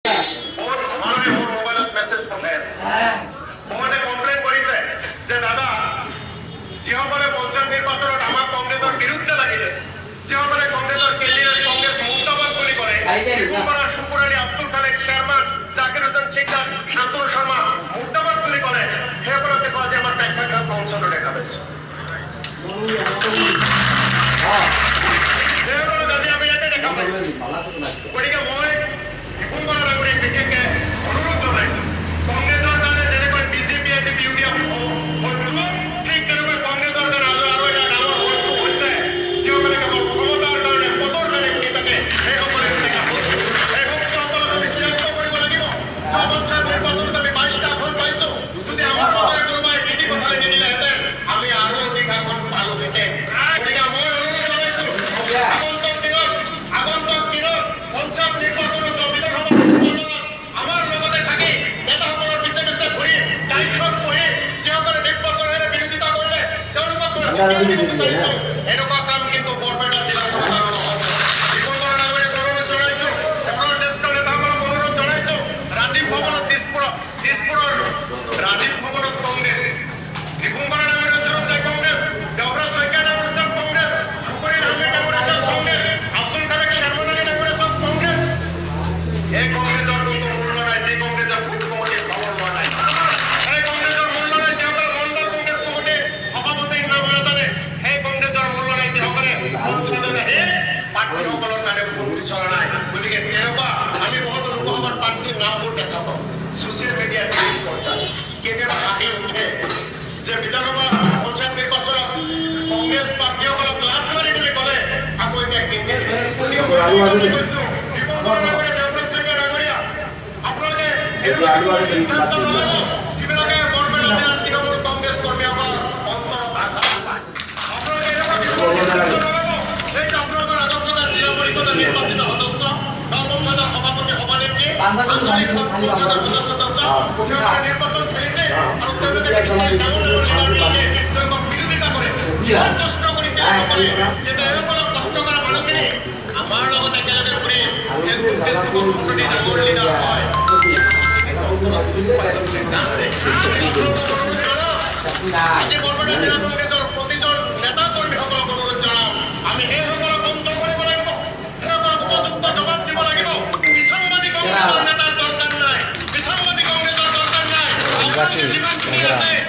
মোবাইলত মেছেজ পঠাই আছে মই কমপ্লেইন কৰিছে যে দাদা যিসকলে পঞ্চায়ত নিৰ্বাচনত আমাক কংগ্ৰেছৰ বিৰুদ্ধে লাগিলে যিসকলে কংগ্ৰেছৰ কেন্দ্ৰীয় কংগ্ৰেছ মুক্তাবাদ বুলি কৰে সুপুৰাৰী আব্দুল খালেক চেয়াৰমান জাকিৰ হোসেন চিকদাৰ শান্তনু শৰ্মা মুক্তাবাদ বুলি কৰে সেইসকলক দেখুৱা যে আমাৰ প্ৰেক্ষাগৃহত অঞ্চলত দেখা পাইছো সেইসকলক আজি আমি ইয়াতে দেখা পাইছো গতিকে মই বিশেষকে অনুৰোধ জনাইছো কংগ্ৰেছৰ কাৰণে যেনেকৈ বিজেপি আজি ইউডিএফ ঠিক তেনেকৈ কংগ্ৰেছৰ কাৰণে আৰু এটা ডাঙৰ শত্ৰু হৈছে যিসকলে কেৱল ক্ষমতাৰ কাৰণে পদৰ কাৰণে ঘূৰি থাকে সেইসকলে সেই সকলক আমি চিনাক্ত কৰিব লাগিব পঞ্চায়ত নিৰ্বাচনত আমি 22টা আসন পাইছো যদি আমাৰ মাজৰে কোনোবাই নীতি কথালৈ নিদিলেহেঁতেন আমি আৰু অধিক আসন পালোহেঁতেন গতিকে মই অনুৰোধ জনাইছো আগন্তুক দিনত পঞ্চায়ত নিৰ্বাচনত আমাৰ লগতে থাকি নেতাসকলৰ পিছে পিছে ঘূৰি দায়িত্বত বহি যিসকলে নিৰ্বাচনেৰে বিৰোধিতা কৰিলে তেওঁলোকক এনেকুৱা কাম কিন্তু বৰপেটা জিলাৰ অনুৰোধ জনাইছো আমাৰ জ্যেষ্ঠ নেতাসকলক অনুৰোধ জনাইছো ৰাজীৱ ভৱনত দিছপুৰৰ ৰাজীৱ ভৱনত কংগ্ৰেছ ডিব্ৰুগড় ডাঙৰীয়া জনতাই কংগ্ৰেছ দেওৰাজ শইকীয়া ডাঙৰীয়া কংগ্ৰেছ শুকুৰী ডাঙৰীয়া ডাঙৰীয়া কংগ্ৰেছ আব্দুল খালেক চেয়াৰমান ডাঙৰীয়া কংগ্ৰেছ এই কংগ্ৰেছৰ পাৰ্টীসকলৰ কাৰণে ভোট বিচৰা নাই গতিকে তেনেকুৱা আমি বহুত লোকসভাৰ পাৰ্টীৰ নামবোৰ দেখা পাওঁ ছ'চিয়েল মিডিয়াত কেতিয়াবা হাঁহি উঠে যে বিধানসভা পঞ্চায়ত নিৰ্বাচনত কংগ্ৰেছ পাৰ্টীসকলক লাভ কৰি বুলি ক'লে আকৌ এতিয়া কৈছো আপোনালোকে যিবিলাকে বৰপেটা জিলাত তৃণমূল কংগ্ৰেছ কৰ্মীসকল অন্তৰত আঘাত পায় আপোনালোকে নিৰ্বাচিত সদস্য বা পঞ্চায়তৰ সভাপতি সভানেত্ৰী নিৰ্বাচন খেলিছে আৰু তেওঁলোকে বিৰোধিতা কৰে কষ্ট কৰিছে যে তেওঁলোকক কষ্ট কৰা মানুহখিনি আমাৰ লগত একেলগে ঘূৰি ডাঙৰ লিডাৰ হয় আজি বৰপেটা জিলা কংগ্ৰেছৰ প্ৰতিজন নেতা কৰ্মীসকলক অনুৰোধ জনাওঁ আমি সেইসকলক অন্ত কৰিব লাগিব উপযুক্ত জবাব দিব লাগিব বিসংবাদী কংগ্ৰেছৰ নেতাৰ দৰকাৰ নাই বিসংবাদী কংগ্ৰেছৰ দৰকাৰ নাই যিমানখিনি আছে